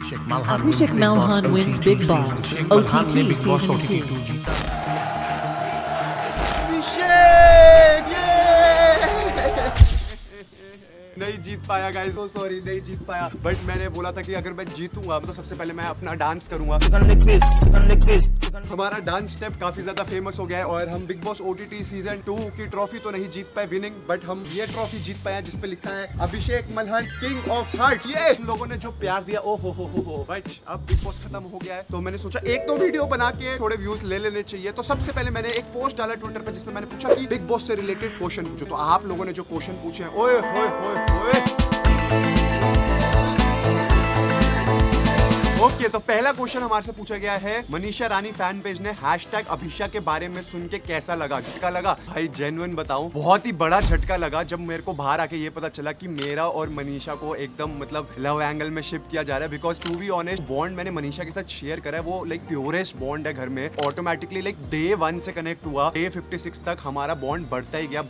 Abhishek Malhan wins Big Boss OTT Season 2. नहीं जीत पाया guys, so sorry, नहीं जीत पाया। बट मैंने बोला था कि अगर मैं जीतूंगा तो सबसे पहले मैं अपना डांस करूंगा। हमारा डांस स्टेप काफी ज्यादा फेमस हो गया है और हम बिग बॉस ओटीटी सीजन 2 की ट्रॉफी तो नहीं जीत पाए विनिंग, बट हम ये ट्रॉफी जीत पाए जिसपे लिखा है अभिषेक मल्हन किंग ऑफ हार्ट। ये लोगों ने जो प्यार दिया, ओ हो। बट अब बिग बॉस खत्म हो गया है तो मैंने सोचा एक दो वीडियो बना के थोड़े व्यूज ले लेने चाहिए। तो सबसे पहले मैंने एक पोस्ट डाला ट्विटर पे जिसमें मैंने पूछा कि बिग बॉस से रिलेटेड क्वेश्चन पूछो। तो आप लोगों ने जो क्वेश्चन पूछे हैं, ओए ओके, तो पहला क्वेश्चन हमारे से पूछा गया है मनीषा रानी फैन पेज ने हैशटैग अभिषा के बारे में सुन के कैसा लगा, झटका लगा? भाई जेन्युइन बताऊं, बहुत ही बड़ा झटका लगा जब मेरे को बाहर आके ये पता चला कि मेरा और मनीषा को एकदम मतलब लव एंगल में शिप किया जा रहा है। Because to be honest, bond मैंने मनीषा के साथ शेयर करा है, वो लाइक प्योरेस्ट बॉन्ड है घर में। ऑटोमेटिकली लाइक डे 1 से कनेक्ट हुआ, डे 56 तक हमारा बॉन्ड बढ़ता ही गया।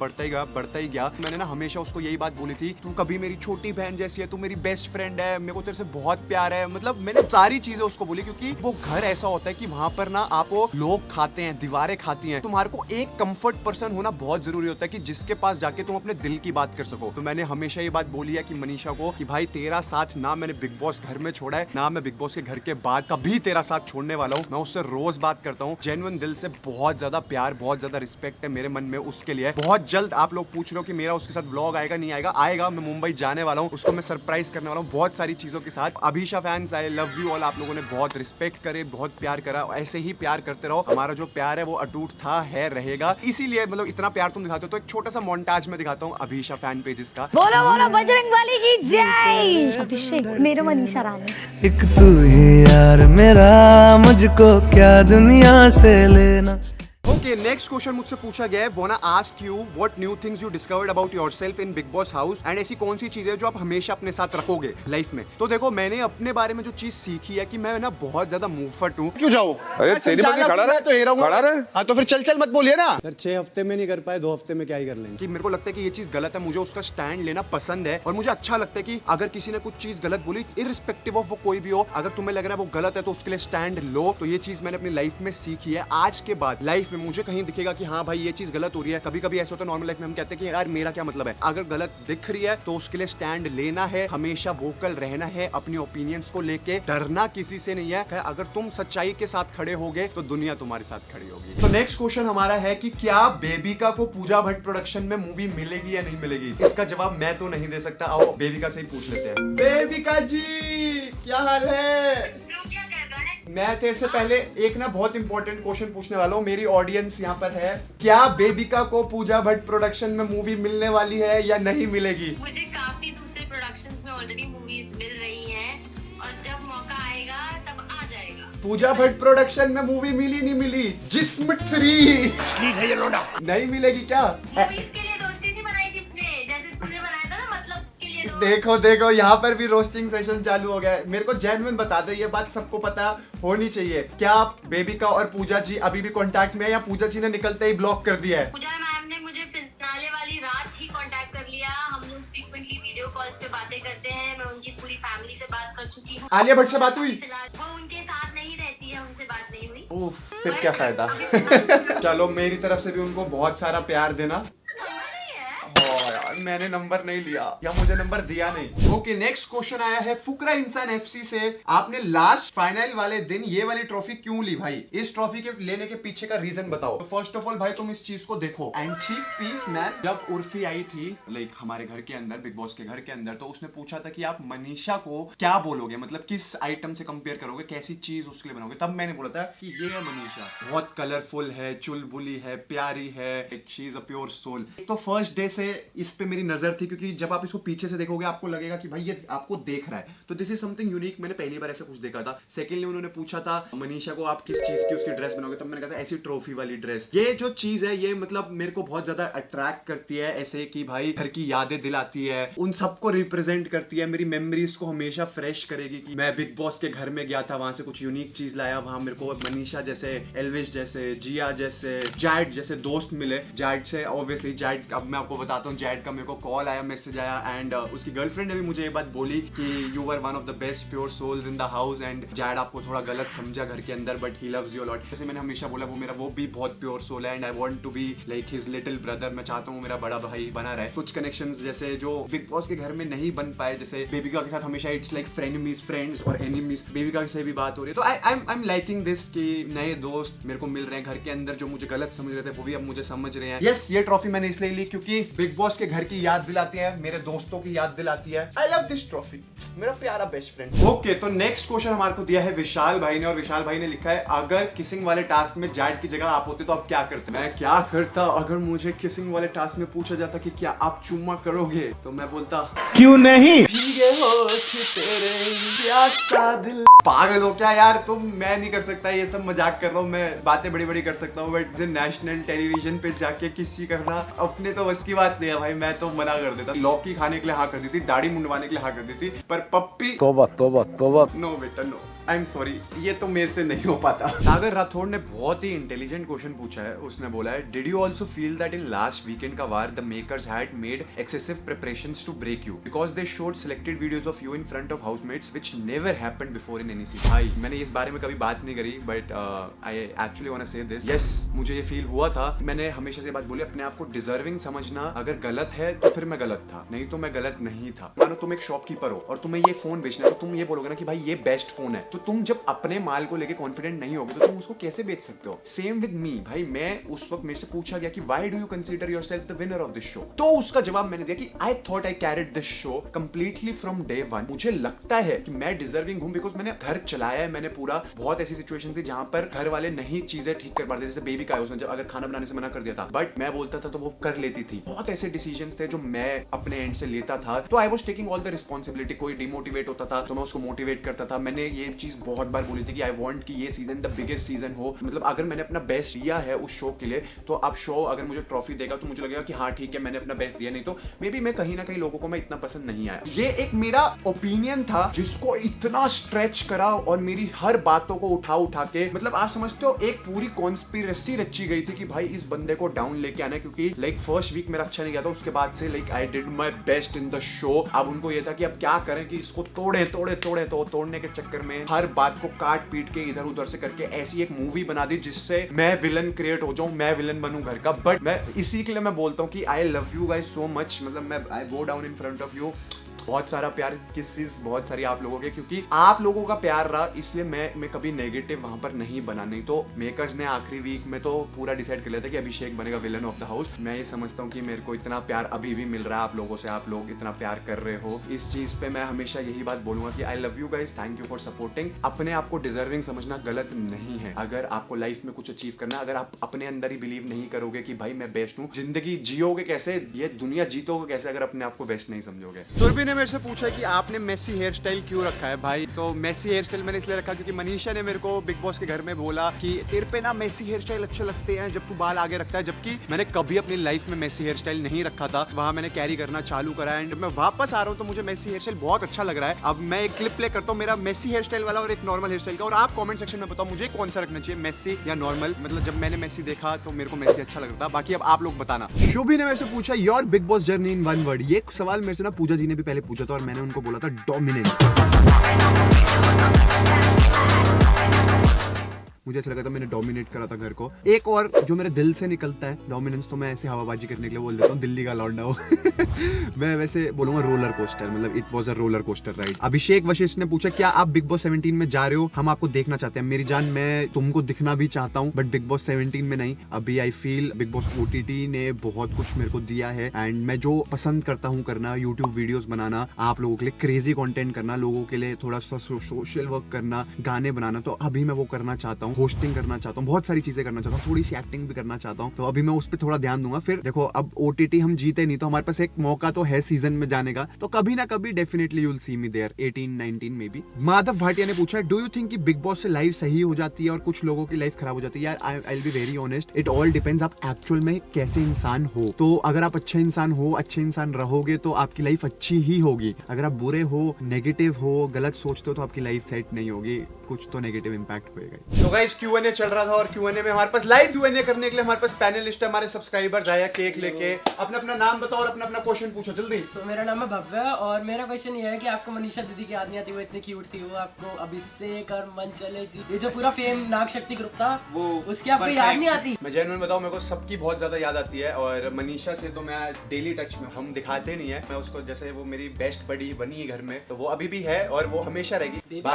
मैंने ना हमेशा उसको यही बात बोली थी, तू कभी मेरी छोटी बहन जैसी है, तू मेरी बेस्ट फ्रेंड है, मेरे को तेरे से बहुत प्यार है। मतलब मैंने सारी चीजें उसको बोली, क्योंकि वो घर ऐसा होता है कि वहां पर ना आपको लोग खाते हैं, दीवारें खाती हैं। तुम्हारे को एक कंफर्ट पर्सन होना बहुत जरूरी होता है कि जिसके पास जाके तुम अपने दिल की बात कर सको। तो मैंने हमेशा ये बात बोली है कि मनीषा को कि भाई तेरा साथ ना मैंने बिग बॉस घर में छोड़ा है, ना मैं बिग बॉस के घर के बाद कभी तेरा साथ छोड़ने वाला हूँ। मैं उससे रोज बात करता हूँ, जेन्युइन दिल से बहुत ज्यादा प्यार, बहुत ज्यादा रिस्पेक्ट है मेरे मन में उसके लिए। बहुत जल्द आप लोग पूछ रहे हो कि मेरा उसके साथ व्लॉग आएगा, नहीं आएगा। मैं मुंबई जाने वाला हूँ, उसको मैं सरप्राइज करने वाला हूँ बहुत सारी चीजों के साथ। Abhisha fans, I love you all. आप लोगों ने बहुत रिस्पेक्ट करे, बहुत प्यार करा, ऐसे ही प्यार करते रहो। हमारा जो प्यार है वो अटूट था, है, रहेगा। इसीलिए मतलब इतना प्यार तुम दिखाते हो। तो एक छोटा सा मोन्टाज में दिखाता हूँ अभिषा फैन पेजेस का। बोलो बजरंगबली की जय। अभिषेक मेरे मनीषा रानी, एक तू ही यार मेरा, मुझको क्या दुनिया से लेना। ओके, नेक्स्ट क्वेश्चन मुझसे पूछा गया है, wanna ask you what new things you discovered about yourself in Bigg Boss house, and ऐसी कौन सी चीजें जो आप हमेशा अपने साथ रखोगे लाइफ में। तो देखो, मैंने अपने बारे में जो चीज सीखी है कि मैं ना बहुत ज्यादा मुंहफट हूँ। क्यों जाऊँ? अरे तेरी मर्जी, खड़ा रहे तो ये रहूंगा। खड़ा रहे। हाँ तो फिर चल मत बोलिए ना। सर 6 हफ्ते में नहीं कर पाए, 2 हफ्ते में क्या ही कर लेंगे। कि मेरे को लगता है कि ये चीज गलत है, मुझे उसका स्टैंड लेना पसंद है। और मुझे अच्छा लगता है कि अगर किसी ने कुछ चीज गलत बोली, इररिस्पेक्टिव ऑफ वो कोई भी हो, अगर तुम्हें लग रहा है वो गलत है तो उसके लिए स्टैंड लो। तो ये चीज मैंने अपनी लाइफ में सीखी है। आज के बाद लाइफ में मुझे कहीं दिखेगा कि हाँ भाई ये चीज गलत हो रही है, कभी कभी ऐसा होता है नॉर्मल लाइफ में हम कहते हैं कि यार मेरा क्या मतलब है। अगर गलत दिख रही है तो उसके लिए स्टैंड लेना है, हमेशा वोकल रहना है, अपनी ओपिनियंस को लेके डरना किसी से नहीं है। अगर तुम सच्चाई के साथ खड़े होगे तो दुनिया तुम्हारे साथ खड़ी होगी। तो नेक्स्ट क्वेश्चन हमारा है कि क्या बेबिका को पूजा भट्ट प्रोडक्शन में मूवी मिलेगी या नहीं मिलेगी। इसका जवाब मैं तो नहीं दे सकता, आओ बेबिका से ही पूछ लेते हैं। बेबिका जी क्या हाल है? मैं तेरे से पहले एक ना बहुत इंपॉर्टेंट क्वेश्चन पूछने वाला हूँ, मेरी ऑडियंस यहाँ पर है। क्या बेबिका को पूजा भट्ट प्रोडक्शन में मूवी मिलने वाली है या नहीं मिलेगी? मुझे काफी दूसरे प्रोडक्शंस में ऑलरेडी मूवीज मिल रही हैं और जब मौका आएगा तब आ जाएगा। पूजा भट्ट प्रोडक्शन में मूवी मिली नहीं मिली? जिस्म 3 नहीं मिलेगी क्या? मूवीज के लिए दोस्ती नहीं बनाई थी इसने, जैसे तूने बनाया था ना, मतलब के लिए देखो यहाँ पर भी रोस्टिंग सेशन चालू हो गया है। मेरे को जेन्युइन बता दे, ये बात सबको पता होनी चाहिए। क्या बेबिका और पूजा जी अभी भी कांटेक्ट में है या पूजा जी ने निकलते ही ब्लॉक कर दिया है? पूजा मैम ने मुझे फिनाले वाली रात ही कांटेक्ट कर लिया। हम लोग फ्रीक्वेंटली वीडियो कॉल्स पे बातें करते हैं। मैं उनकी पूरी फैमिली से बात कर चुकी हूँ। आलिया भट्ट से बात हुई? वो उनके साथ नहीं रहती है, उनसे बात नहीं हुई। ओह, फिर क्या फायदा। चलो मेरी तरफ से भी उनको बहुत सारा प्यार देना। यार मैंने नंबर नहीं लिया या मुझे नंबर दिया नहीं। ओके, नेक्स्ट क्वेश्चन आया है फुकरा इंसान एफसी से। आपने लास्ट फाइनल वाले दिन ये वाली ट्रॉफी क्यों ली भाई? इस ट्रॉफी के लेने के पीछे का रीजन बताओ। तो फर्स्ट ऑफ ऑल भाई तुम इस चीज को देखो, एंटीक पीस मैन जब उर्फी आई थी लाइक हमारे घर के अंदर, बिग बॉस के घर के अंदर, तो उसने पूछा था कि आप मनीषा को क्या बोलोगे, मतलब किस आइटम से कंपेयर करोगे, कैसी चीज उसके लिए बनाओगे। तब मैंने बोला था कि ये है मनीषा, बहुत कलरफुल है, चुलबुली है, प्यारी है, she is a pure soul. तो फर्स्ट डे से इस पे मेरी नजर थी, क्योंकि जब आप इसको पीछे से देखोगे आपको लगेगा कि भाई ये आपको देख रहा है। तो दिस इज समथिंग यूनिक, मैंने पहली बार ऐसा कुछ देखा था। सेकेंडली उन्होंने पूछा था मनीषा को आप किस चीज की उसकी ड्रेस बनाओगे, तब मैंने कहा था ऐसी ट्रॉफी वाली ड्रेस। ये जो चीज है ये मतलब मेरे को बहुत ज्यादा अट्रैक्ट करती है, ऐसे कि भाई घर की यादें दिलाती है, उन सबको रिप्रेजेंट करती है, मेरी मेमोरीज को हमेशा फ्रेश करेगी कि मैं बिग बॉस के घर में गया था, वहां से कुछ यूनिक चीज लाया, वहां मेरे को मनीषा जैसे, एल्विश जैसे, जिया जैसे, जैड जैसे दोस्त मिले। जैड से ऑब्वियसली, जैड अब मैं आपको बताता हूँ, जैड का मेरे को कॉल आया, मैसेज आया एंड उसकी गर्लफ्रेंड ने भी मुझे ये बात बोली कि you were one of the best pure souls in the house and Zaid आपको थोड़ा गलत समझा घर के अंदर but he loves you lot. जैसे मैंने हमेशा बोला वो भी बहुत प्योर सोल है and I want to be like his little brother. मैं चाहता हूँ मेरा बड़ा भाई बना रहे। कुछ कनेक्शंस जैसे जो बिग बॉस के घर में नहीं बन पाए, जैसे बेबिका के साथ हमेशा इट्स लाइक फ्रेंडमीज फ्रेंड्स और एनिमीज, बेबिका से भी बात हो रही है। तो आई एम लाइकिंग दिस कि नए दोस्त मेरे को मिल रहे हैं घर के अंदर, जो मुझे गलत समझ रहे थे वो भी अब मुझे समझ रहे हैं। यस, ये ट्रॉफी मैंने इसलिए ली क्योंकि बिग बॉस के घर की याद दिलाती है, मेरे दोस्तों की याद दिलाती है। आई लव दिस ट्रॉफी, मेरा प्यारा बेस्ट फ्रेंड। ओके, तो नेक्स्ट क्वेश्चन हमारे को दिया है विशाल भाई ने और विशाल भाई ने लिखा है अगर किसिंग वाले टास्क में जैड की जगह आप होते तो आप क्या करते? मैं क्या करता अगर मुझे किसिंग वाले टास्क में पूछा जाता कि क्या आप चुम्मा करोगे, तो मैं बोलता क्यों नहीं? भीगे होठ तेरे प्यासा दिल। पागल हो क्या यार तुम? मैं नहीं कर सकता ये सब, मजाक कर रहा हूँ, मैं बातें बड़ी बड़ी कर सकता हूँ बट नेशनल टेलीविजन पे जाके किसी करना अपने तो बस की बात नहीं है भाई। मैं तो मना कर देता। लौकी खाने के लिए हाँ कर दी थी, दाढ़ी मुंडवाने के लिए हाँ कर दी थी, पर पप्पी तौबा तौबा तौबा। नो बेटा नो, आई एम सॉरी, ये तो मेरे से नहीं हो पाता। सागर राठौड़ ने बहुत ही इंटेलिजेंट क्वेश्चन पूछा है। उसने बोला है did you also feel that in last weekend का वार the makers had made excessive preparations to break you because they showed selected videos of you in front of housemates which never happened before in any season. भाई मैंने इस बारे में कभी बात नहीं करी but I actually want to say this. Yes, मुझे ये फील हुआ था। मैंने हमेशा से बात बोली, अपने आप को डिजर्विंग समझना। अगर गलत है तो फिर मैं गलत था, नहीं तो मैं गलत नहीं था। मानो तुम एक शॉपकीपर हो और तुम्हें ये फोन बेचना है तो तुम ये बोलोगे ना कि भाई ये बेस्ट फोन है, तो तुम जब अपने माल को लेके कॉन्फिडेंट नहीं होगे तो तुम उसको कैसे बेच सकते हो? सेम विद मी भाई। मैं उस वक्त मेरे से पूछा गया कि why do you consider yourself the winner of this show, तो उसका जवाब मैंने दिया कि I thought I carried this show completely from day one. मुझे लगता है कि मैं डिजर्विंग हूं बिकॉज मैंने घर चलाया है, मैंने पूरा। बहुत ऐसी सिचुएशन थी जहां पर घर वाले नहीं चीजें ठीक कर पाते, जैसे बेबी का है, उसने जब अगर खाना बनाने से मना कर दिया था बट मैं बोलता था तो वो कर लेती थी। बहुत ऐसे डिसीजंस थे जो मैं अपने एंड से लेता था, तो I was taking all the responsibility. कोई डिमोटिवेट होता था तो मैं उसको मोटिवेट करता था। मैंने ये चीज बहुत बार बोली थी कि आई वांट कि ये सीजन द बिगेस्ट सीजन हो। मतलब अगर मैंने अपना बेस्ट दिया है उस शो के लिए तो अब शो अगर मुझे ट्रॉफी देगा तो मुझे लगेगा कि हाँ ठीक है मैंने अपना बेस्ट दिया, नहीं तो मे बी मैं कहीं ना कहीं लोगों को मैं इतना पसंद नहीं आया। ये एक मेरा ओपिनियन था जिसको इतना स्ट्रेच करा और मेरी हर बातों को उठा के, मतलब आप समझते हो एक पूरी कॉन्स्पिरेसी रची गई थी कि भाई इस बंदे को डाउन लेके आना है, क्योंकि लाइक फर्स्ट वीक मेरा अच्छा नहीं गया था। उसके बाद से like I did my best in the show. अब उनको ये था कि अब क्या करें कि इसको तोड़े तो तोड़ने के चक्कर में हर बात को काट पीट के इधर उधर से करके ऐसी एक मूवी बना दी जिससे मैं विलन क्रिएट हो जाऊं, मैं विलन बनूं घर का। बट मैं इसी के लिए मैं बोलता हूं कि I love you guys so much. मतलब मैं I go down in front of you. बहुत सारा प्यार, किसेस बहुत सारी आप लोगों के, क्योंकि आप लोगों का प्यार रहा इसलिए मैं कभी नेगेटिव वहां पर नहीं बना। नहीं तो मेकर्स ने आखिरी वीक में तो पूरा डिसाइड कर लिया था कि अभिषेक बनेगा विलन ऑफ द हाउस। मैं ये समझता हूँ कि मेरे को इतना प्यार अभी भी मिल रहा है आप लोगों से, आप लोग इतना प्यार कर रहे हो। इस चीज पे मैं हमेशा यही बात बोलूंगा कि I love you guys, thank you for supporting. अपने आप को डिजर्विंग समझना गलत नहीं है। अगर आपको लाइफ में कुछ अचीव करना, अगर आप अपने अंदर ही बिलीव नहीं करोगे कि भाई मैं बेस्ट हूँ, जिंदगी जियोगे कैसे, ये दुनिया जीतोगे कैसे अगर अपने आप को बेस्ट नहीं समझोगे। सुरभि ने मेरे से पूछा कि आपने मेसी हेयर स्टाइल क्यों रखा है भाई? तो मेसी हेयर स्टाइल मैंने इसलिए रखा क्योंकि मनीषा ने मेरे को बिग बॉस के घर में बोला कि तेरे पे ना मेसी हेयर स्टाइल अच्छे लगते हैं जब तू बाल आगे रखता है, जबकि मैंने कभी अपनी लाइफ में मेसी हेयर स्टाइल नहीं रखा था। वहां मैंने कैरी करना चालू करा एंड मैं वापस आ रहा हूँ तो मुझे मेसी हेयर स्टाइल बहुत अच्छा लग रहा है। अब मैं एक क्लिप प्ले करता हूँ मेरा मेसी हेयर स्टाइल वाला और एक नॉर्मल हेयर स्टाइल का, और आप कमेंट सेक्शन में बताओ मुझे कौन सा रखना चाहिए, मेसी या नॉर्मल। मतलब जब मैंने मेसी देखा तो मेरे को मेसी अच्छा लगता था, बाकी अब आप लोग बताना। शुभी ने मेरे से पूछा your big boss journey in one word. ये सवाल मेरे से ना पूजा जी ने भी पहले पूछा था और मैंने उनको बोला था डोमिनेंट। मुझे ऐसा लगा था मैंने डोमिनेट करा था घर को। एक और जो मेरे दिल से निकलता है डोमिनेंस, तो मैं ऐसे हवाबाजी करने के लिए बोल देता हूँ दिल्ली का लौंडा हो। मैं वैसे बोलूंगा रोलर कोस्टर, मतलब it was a roller coaster ride. Abhishek Vashishtha ने पूछा क्या आप बिग बॉस 17 में जा रहे हो? हम आपको देखना चाहते हैं मेरी जान, मैं तुमको दिखना भी चाहता हूँ बट बिग बॉस 17 में नहीं। अभी I feel big boss OTT ने बहुत कुछ मेरे को दिया है एंड मैं जो पसंद करता हूँ करना, यूट्यूब वीडियोस बनाना, आप लोगों के लिए क्रेजी कंटेंट करना, लोगों के लिए थोड़ा सा सोशल वर्क करना, गाने बनाना, तो अभी मैं वो करना चाहता हूँ। होस्टिंग करना चाहता हूँ, बहुत सारी चीजें करना चाहता हूँ, थोड़ी सी एक्टिंग भी करना चाहता हूँ, तो अभी मैं उस पर थोड़ा ध्यान दूंगा। फिर देखो अब OTT हम जीते नहीं तो हमारे पास एक मौका तो है सीजन में जाने का, तो कभी ना कभी definitely you will see me there 18-19 में भी। माधव भाटिया ने पूछा डू यू थिंक कि बिग बॉस से लाइफ सही हो जाती है और कुछ लोगों की लाइफ खराब हो जाती है? यार I will be very honest, it all depends आप एक्चुअल में कैसे इंसान हो। तो अगर आप अच्छे इंसान हो, अच्छे इंसान रहोगे तो आपकी लाइफ अच्छी ही होगी। अगर आप बुरे हो, नेगेटिव हो, गलत सोचते हो तो आपकी लाइफ सेट नहीं होगी, कुछ तो नेगेटिव इंपैक्ट होएगा। तो गाइस गाइस Q&A चल रहा था और Q&A में हमारे पास लाइव Q&A करने के लिए हमारे पास पैनलिस्ट है, हमारे सब्सक्राइबर्स आया केक लेके। अपना अपना नाम बताओ और अपना अपना क्वेश्चन पूछो जल्दी। तो मेरा नाम है भव्य और मेरा क्वेश्चन ये है कि आपको मनीषा दीदी की याद नहीं आती? वो इतनी क्यूट थी, वो आपको अभिषेक और मंचले जी, ये जो पूरा फेम नाग शक्ति ग्रुप था, वो उसकी आपको याद नहीं आती? मैं जेन्युइन बताऊं, मेरे को सबकी बहुत ज्यादा याद आती है और मनीषा से तो मैं डेली टच में, हम दिखाते नहीं है, मैं उसको जैसे वो मेरी बेस्ट बडी बनी है घर में, तो वो अभी भी है और वो हमेशा रहेगी। देविका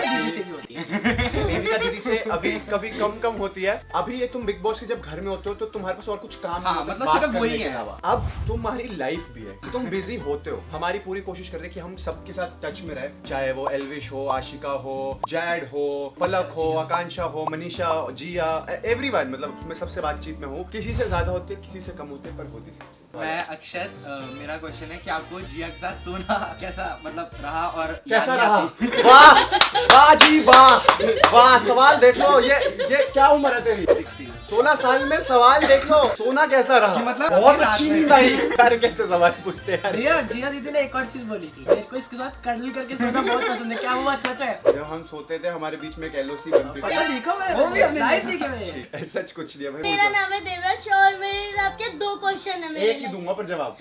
दीदी से अभी कभी कम होती है। अभी ये तुम बिग बॉस के जब घर में होते हो तो तुम्हारे पास और कुछ काम नहीं होता, मतलब सिर्फ वही है। अब तुम्हारी लाइफ भी है, तुम बिजी होते हो। हमारी पूरी कोशिश कर रहे हैं कि हम सबके साथ टच में रहे, चाहे वो एल्विश हो, आशिका हो, जैड हो, पलक हो, आकांक्षा हो, मनीषा, जिया, एवरीवन, मतलब मैं सबसे बातचीत में हूँ। किसी से ज्यादा होते, किसी से कम होते, पर होती सबसे। मैं अक्षत, मेरा क्वेश्चन है कि आपको जिया के साथ सोना कैसा मतलब रहा और कैसा रहा? वाह वाह जी वाह वाह, सवाल देख लो। ये क्या उम्र है तेरी? 16 साल में सवाल देख लो, सोना कैसा रहा? मतलब बहुत अच्छी नींद आई। यार कैसे सवाल पूछते हैं यार। जिया दीदी ने एक और चीज बोली थी, मेरे को इसके साथ कर्ल करके सोना बहुत पसंद है, क्या वो बात सच है? जब हम सोते थे हमारे बीच में एक LOC बनती पता थी। देखा मैं, वो भी हमने लाइव देखी मैंने। सच कुछ नहीं है भाई। मेरा नाम है देवच और मेरे आपके 2 क्वेश्चन है मेरे एक ही दूंगा पर जवाब।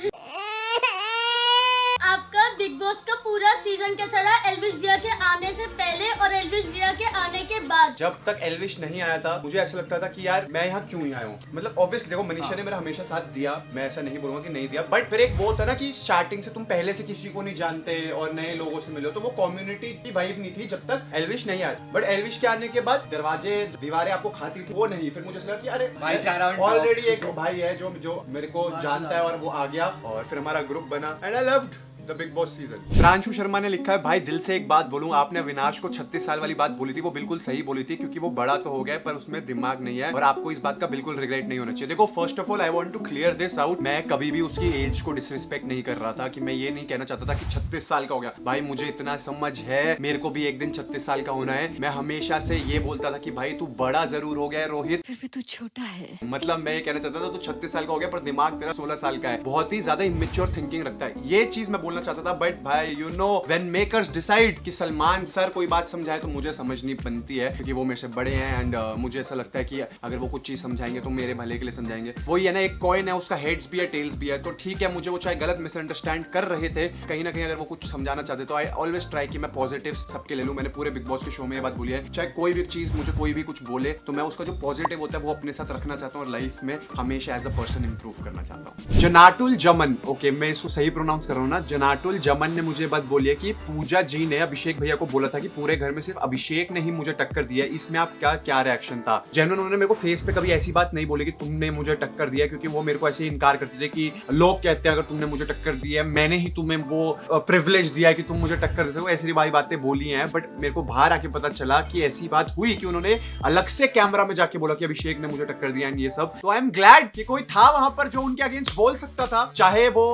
आपका बिग बॉस का पूरा सीजन कैसा रहा, एल्विश भैया के आने से पहले और एल्विश भैया के आने के बाद? जब तक एल्विश नहीं आया था मुझे ऐसा लगता था कि यार मैं यहाँ क्यों ही आया हूँ। मतलब ऑब्वियसली देखो, मनीषा ने मेरा हमेशा साथ दिया, मैं ऐसा नहीं बोलूंगा कि नहीं दिया, बट फिर एक वो होता ना कि स्टार्टिंग से तुम पहले से किसी को नहीं जानते और नए लोगों से मिलो, तो वो कम्युनिटी की वाइब नहीं थी जब तक एल्विश नहीं आया। बट एल्विश के आने के बाद दरवाजे दीवारें आपको खाती थी, वो नहीं। फिर मुझे लगा कि अरे भाईचारा ऑलरेडी एक भाई है जो मेरे को जानता है और वो आ गया और फिर हमारा ग्रुप बना and I loved the big boss season. Pranshu Sharma ने लिखा है, भाई दिल से एक बात बोलूं, आपने अविनाश को 36 साल वाली बात बोली थी, वो बिल्कुल सही बोली थी, क्योंकि वो बड़ा तो हो गया पर उसमें दिमाग नहीं है और आपको इस बात का बिल्कुल रिग्रेट नहीं होना चाहिए। देखो, first of all I want to clear this out, मैं कभी भी उसकी एज को डिसरिस्पेक्ट नहीं कर रहा था, कि मैं ये नहीं कहना चाहता था कि 36 साल का हो गया। भाई मुझे इतना समझ है, मेरे को भी एक दिन 36 साल का होना है। मैं हमेशा से ये बोलता था कि भाई तू बड़ा जरूर हो गया है रोहित, फिर भी तू छोटा है। मतलब मैं ये कहना चाहता था तू 36 साल का हो गया पर दिमाग तेरा 16 साल का है, बहुत ही ज्यादा इमेच्योर थिंकिंग रखता है। ये चीज मैं बोलना चाहता था। बट भाई you know when makers decide कि सलमान सर कोई बात समझाए तो मुझे समझनी बनती है, क्योंकि वो मेरे से बड़े हैं एंड मुझे ऐसा लगता है कि अगर वो कुछ चीज समझाएंगे तो मेरे भले के लिए समझाएंगे। वही है ना, एक कॉइन है, उसका हेड्स भी है टेल्स भी है, तो ठीक है, मुझे वो चाहे गलत मिसअंडरस्टैंड कर रहे थे, कहीं ना कहीं अगर वो कुछ समझाना चाहते तो आई ऑलवेज ट्राई कि मैं पॉजिटिव सबके ले लूं। मैंने पूरे बिग बॉस के शो में ये बात बोली है, चाहे कोई भी चीज मुझे कोई भी कुछ बोले तो मैं उसका जो पॉजिटिव होता है वो अपने साथ रखना चाहता हूँ और लाइफ में हमेशा एज अ पर्सन इंप्रूव करना चाहता हूँ। जनाटुल जमन, ओके मैं इसको सही प्रोनाउंस कर रहा हूँ ना, जनाटुल जमन ने मुझे बात बोली है कि पूजा जी ने अभिषेक भैया को बोला था कि पूरे घर में सिर्फ अभिषेक ने ही मुझे टक्कर दिया है, इसमें आप क्या रिएक्शन था? जेन्युइन उन्होंने मेरे को फेस पे कभी ऐसी बात नहीं बोली कि तुमने मुझे टक्कर दिया, क्योंकि वो मेरे को ऐसे इनकार करते थे कि लोग कहते हैं अगर तुमने मुझे टक्कर दी है, मैंने ही तुम्हें वो प्रिविलेज दिया है कि तुम मुझे टक्कर दे सको, ऐसी भाई बातें बोली हैं। बट मेरे को बाहर आके पता चला कि ऐसी बात हुई कि उन्होंने अलग से कैमरा में जाके बोला कि अभिषेक ने मुझे टक्कर दिया एंड ये सब। तो आई एम ग्लैड कि कोई था वहां पर जो उनके अगेंस्ट बोल सकता था, चाहे वो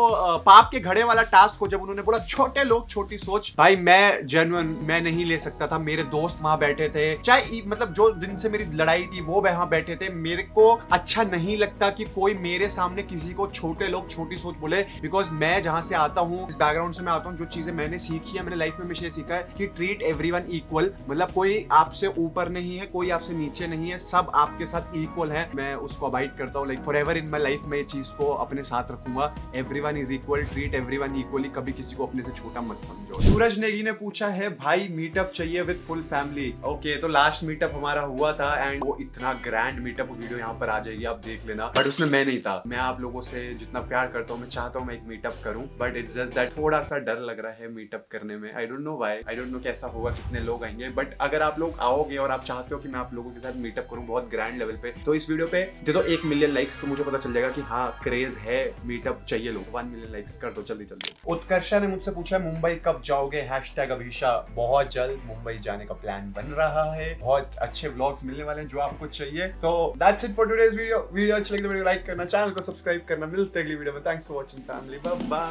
पाप के घड़े वाला टास्क हो, जब उन्होंने बोला छोटे लोग छोटी सोच। भाई मैं जेन्युइन मैं नहीं ले सकता था, मेरे दोस्त वहां बैठे थे, चाहे मतलब जो दिन से मेरी लड़ाई थी वो वहां बैठे थे। मेरे को अच्छा नहीं लगता कि कोई मेरे सामने किसी को छोटे लोग छोटी सोच बोले, बिकॉज मैं जहां से आता हूँ, इस बैकग्राउंड से मैं आता हूँ, जो चीजें मैंने सीखी है, मैंने लाइफ में हमेशा सीखा है कि ट्रीट एवरीवन इक्वल, मतलब कोई आपसे ऊपर नहीं है, कोई आपसे नीचे नहीं है, सब आपके साथ इक्वल है। मैं उसको अवॉइड करता हूँ, like forever in my life में ये चीज को अपने साथ रखूंगा। Everyone is equal, treat everyone equally, कभी किसी को अपने से छोटा मत समझो। सूरज नेगी ने पूछा है, भाई मीटअप चाहिए विद फुल फैमिली। ओके, तो लास्ट मीटअप हमारा हुआ था एंड वो इतना ग्रैंड मीटअप, वीडियो यहाँ पर आ जाएगी, आप देख लेना। बट उसमें मैं नहीं था। मैं आप लोगों से जितना प्यार करता हूँ, मैं चाहता हूँ मैं एक मीटअप करूँ, बट इट्स जस्ट दैट थोड़ा सा डर लग रहा है मीटअप करने में। I don't know why, I don't know कैसा होगा, कितने लोग आएंगे। बट अगर आप लोग आओगे और आप चाहते हो कि मैं आप लोगों के साथ मीटअप करूँ बहुत ग्रैंड लेवल पे, तो इस वीडियो पे दे दो 1 मिलियन लाइक्स, तो मुझे पता चल जाएगा कि हाँ क्रेज है, मीटअप चाहिए लोग। 1 मिलियन लाइक्स कर दो जल्दी जल्दी। उत्कर्षा ने मुझसे पूछा, मुंबई कब जाओगे? #अभिषा, बहुत जल्द मुंबई जाने का प्लान बन रहा है, बहुत अच्छे व्लॉग्स मिलने वाले हैं जो आपको चाहिए। तो that's it for today's video. Video अच्छी लगी तो वीडियो लाइक करना, चैनल को सब्सक्राइब करना। मिलते हैं अगली वीडियो में। Thanks for watching family, bye bye.